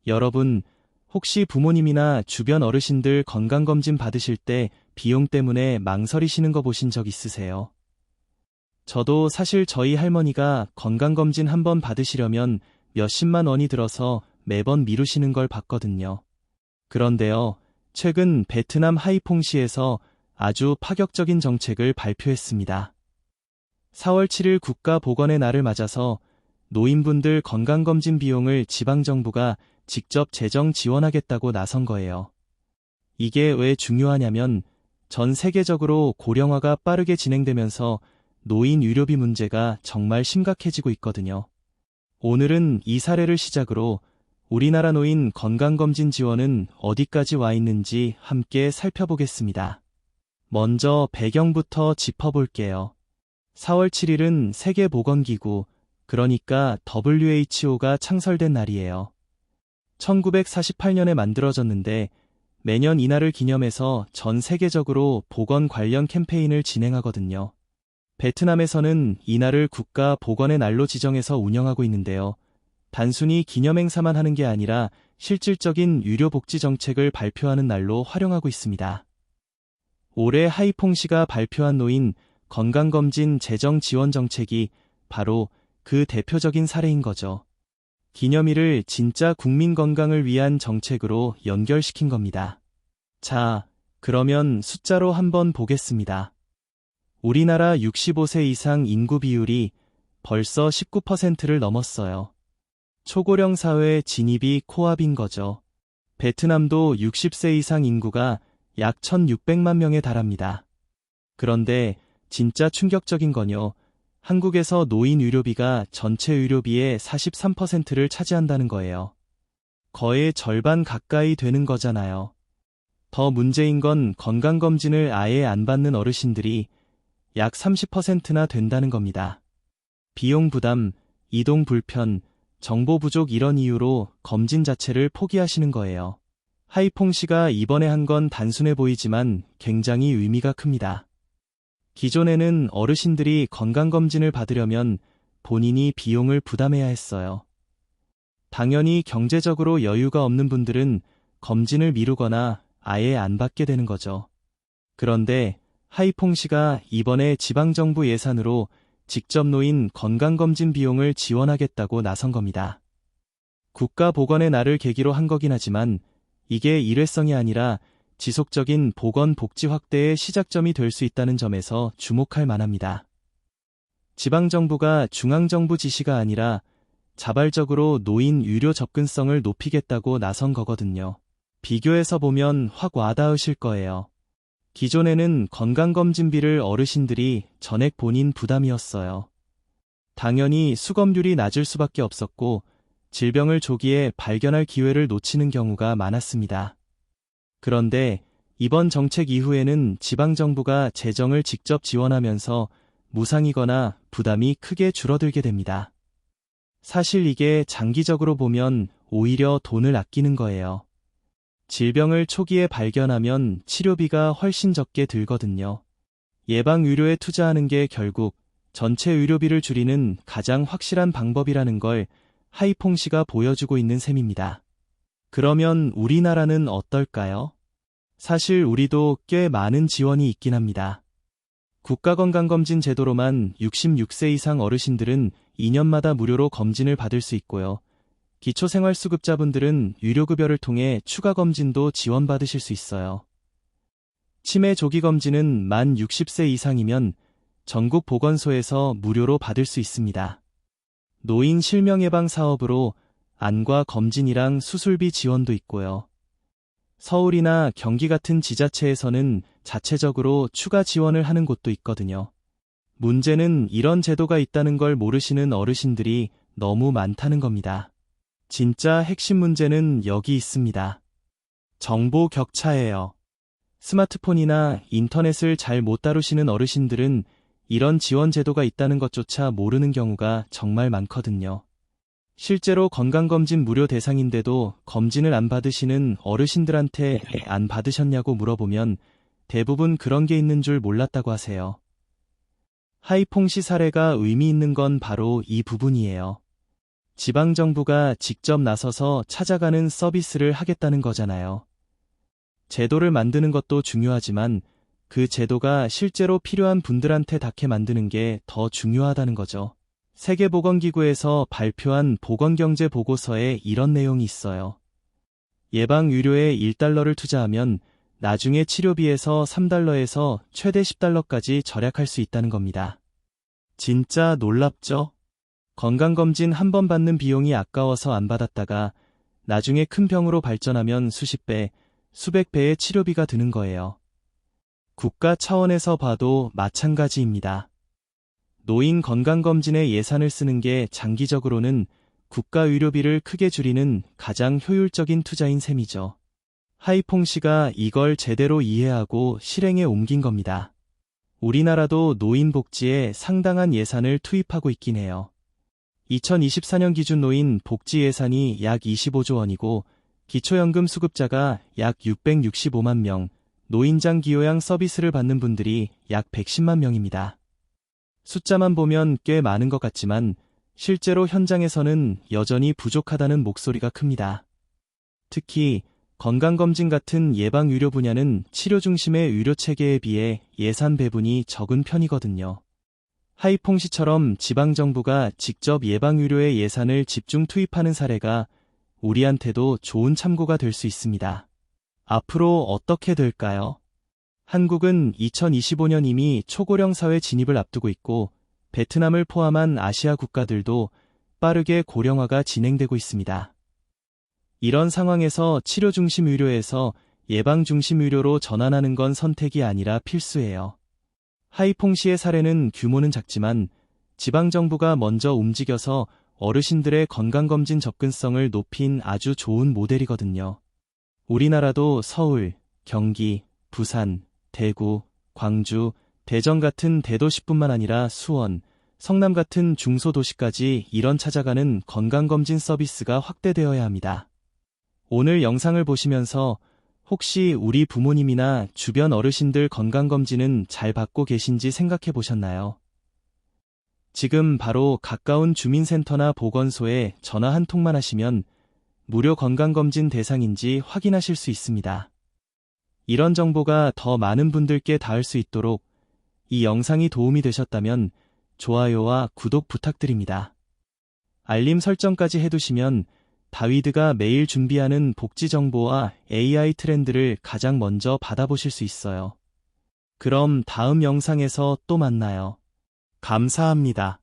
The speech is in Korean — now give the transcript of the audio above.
여러분, 혹시 부모님이나 주변 어르신들 건강검진 받으실 때 비용 때문에 망설이시는 거 보신 적 있으세요? 저도 사실 저희 할머니가 건강검진 한번 받으시려면 몇십만 원이 들어서 매번 미루시는 걸 봤거든요. 그런데요, 최근 베트남 하이퐁시에서 아주 파격적인 정책을 발표했습니다. 4월 7일 국가보건의 날을 맞아서 노인분들 건강검진 비용을 지방정부가 직접 재정 지원하겠다고 나선 거예요. 이게 왜 중요하냐면 전 세계적으로 고령화가 빠르게 진행되면서 노인 의료비 문제가 정말 심각해지고 있거든요. 오늘은 이 사례를 시작으로 우리나라 노인 건강검진 지원은 어디까지 와 있는지 함께 살펴보겠습니다. 먼저 배경부터 짚어볼게요. 4월 7일은 세계보건기구, 그러니까 WHO가 창설된 날이에요. 1948년에 만들어졌는데 매년 이날을 기념해서 전 세계적으로 보건 관련 캠페인을 진행하거든요. 베트남에서는 이날을 국가 보건의 날로 지정해서 운영하고 있는데요. 단순히 기념행사만 하는 게 아니라 실질적인 의료복지 정책을 발표하는 날로 활용하고 있습니다. 올해 하이퐁시가 발표한 노인 건강검진 재정 지원 정책이 바로 그 대표적인 사례인 거죠. 기념일을 진짜 국민 건강을 위한 정책으로 연결시킨 겁니다. 자, 그러면 숫자로 한번 보겠습니다. 우리나라 65세 이상 인구 비율이 벌써 19%를 넘었어요. 초고령 사회 진입이 코앞인 거죠. 베트남도 60세 이상 인구가 약 1,600만 명에 달합니다. 그런데 진짜 충격적인 건요. 한국에서 노인 의료비가 전체 의료비의 43%를 차지한다는 거예요. 거의 절반 가까이 되는 거잖아요. 더 문제인 건 건강검진을 아예 안 받는 어르신들이 약 30%나 된다는 겁니다. 비용 부담, 이동 불편, 정보 부족 이런 이유로 검진 자체를 포기하시는 거예요. 하이퐁시가 이번에 한 건 단순해 보이지만 굉장히 의미가 큽니다. 기존에는 어르신들이 건강검진을 받으려면 본인이 비용을 부담해야 했어요. 당연히 경제적으로 여유가 없는 분들은 검진을 미루거나 아예 안 받게 되는 거죠. 그런데 하이퐁시가 이번에 지방정부 예산으로 직접 노인 건강검진 비용을 지원하겠다고 나선 겁니다. 국가보건의 날을 계기로 한 거긴 하지만 이게 일회성이 아니라 지속적인 보건 복지 확대의 시작점이 될 수 있다는 점에서 주목할 만합니다. 지방정부가 중앙정부 지시가 아니라 자발적으로 노인 의료 접근성을 높이겠다고 나선 거거든요. 비교해서 보면 확 와닿으실 거예요. 기존에는 건강검진비를 어르신들이 전액 본인 부담이었어요. 당연히 수검률이 낮을 수밖에 없었고 질병을 조기에 발견할 기회를 놓치는 경우가 많았습니다. 그런데 이번 정책 이후에는 지방정부가 재정을 직접 지원하면서 무상이거나 부담이 크게 줄어들게 됩니다. 사실 이게 장기적으로 보면 오히려 돈을 아끼는 거예요. 질병을 초기에 발견하면 치료비가 훨씬 적게 들거든요. 예방의료에 투자하는 게 결국 전체 의료비를 줄이는 가장 확실한 방법이라는 걸 하이퐁시가 보여주고 있는 셈입니다. 그러면 우리나라는 어떨까요? 사실 우리도 꽤 많은 지원이 있긴 합니다. 국가건강검진 제도로만 66세 이상 어르신들은 2년마다 무료로 검진을 받을 수 있고요. 기초생활수급자분들은 유료급여를 통해 추가 검진도 지원받으실 수 있어요. 치매 조기 검진은 만 60세 이상이면 전국 보건소에서 무료로 받을 수 있습니다. 노인 실명 예방 사업으로 안과 검진이랑 수술비 지원도 있고요. 서울이나 경기 같은 지자체에서는 자체적으로 추가 지원을 하는 곳도 있거든요. 문제는 이런 제도가 있다는 걸 모르시는 어르신들이 너무 많다는 겁니다. 진짜 핵심 문제는 여기 있습니다. 정보 격차예요. 스마트폰이나 인터넷을 잘 못 다루시는 어르신들은 이런 지원 제도가 있다는 것조차 모르는 경우가 정말 많거든요. 실제로 건강검진 무료 대상인데도 검진을 안 받으시는 어르신들한테 안 받으셨냐고 물어보면 대부분 그런 게 있는 줄 몰랐다고 하세요. 하이퐁시 사례가 의미 있는 건 바로 이 부분이에요. 지방정부가 직접 나서서 찾아가는 서비스를 하겠다는 거잖아요. 제도를 만드는 것도 중요하지만 그 제도가 실제로 필요한 분들한테 닿게 만드는 게 더 중요하다는 거죠. 세계보건기구에서 발표한 보건경제 보고서에 이런 내용이 있어요. 예방의료에 1달러를 투자하면 나중에 치료비에서 3달러에서 최대 10달러까지 절약할 수 있다는 겁니다. 진짜 놀랍죠? 건강검진 한 번 받는 비용이 아까워서 안 받았다가 나중에 큰 병으로 발전하면 수십 배, 수백 배의 치료비가 드는 거예요. 국가 차원에서 봐도 마찬가지입니다. 노인 건강검진에 예산을 쓰는 게 장기적으로는 국가 의료비를 크게 줄이는 가장 효율적인 투자인 셈이죠. 하이퐁 씨가 이걸 제대로 이해하고 실행에 옮긴 겁니다. 우리나라도 노인 복지에 상당한 예산을 투입하고 있긴 해요. 2024년 기준 노인 복지 예산이 약 25조 원이고 기초연금 수급자가 약 665만 명, 노인장 기요양 서비스를 받는 분들이 약 110만 명입니다. 숫자만 보면 꽤 많은 것 같지만 실제로 현장에서는 여전히 부족하다는 목소리가 큽니다. 특히 건강검진 같은 예방의료 분야는 치료 중심의 의료체계에 비해 예산 배분이 적은 편이거든요. 하이퐁 씨처럼 지방정부가 직접 예방의료에 예산을 집중 투입하는 사례가 우리한테도 좋은 참고가 될 수 있습니다. 앞으로 어떻게 될까요? 한국은 2025년 이미 초고령 사회 진입을 앞두고 있고 베트남을 포함한 아시아 국가들도 빠르게 고령화가 진행되고 있습니다. 이런 상황에서 치료 중심 의료에서 예방 중심 의료로 전환하는 건 선택이 아니라 필수예요. 하이퐁 씨의 사례는 규모는 작지만 지방정부가 먼저 움직여서 어르신들의 건강검진 접근성을 높인 아주 좋은 모델이거든요. 우리나라도 서울, 경기, 부산, 대구, 광주, 대전 같은 대도시뿐만 아니라 수원, 성남 같은 중소도시까지 이런 찾아가는 건강검진 서비스가 확대되어야 합니다. 오늘 영상을 보시면서 혹시 우리 부모님이나 주변 어르신들 건강검진은 잘 받고 계신지 생각해 보셨나요? 지금 바로 가까운 주민센터나 보건소에 전화 한 통만 하시면 무료 건강검진 대상인지 확인하실 수 있습니다. 이런 정보가 더 많은 분들께 닿을 수 있도록 이 영상이 도움이 되셨다면 좋아요와 구독 부탁드립니다. 알림 설정까지 해두시면 다위드가 매일 준비하는 복지 정보와 AI 트렌드를 가장 먼저 받아보실 수 있어요. 그럼 다음 영상에서 또 만나요. 감사합니다.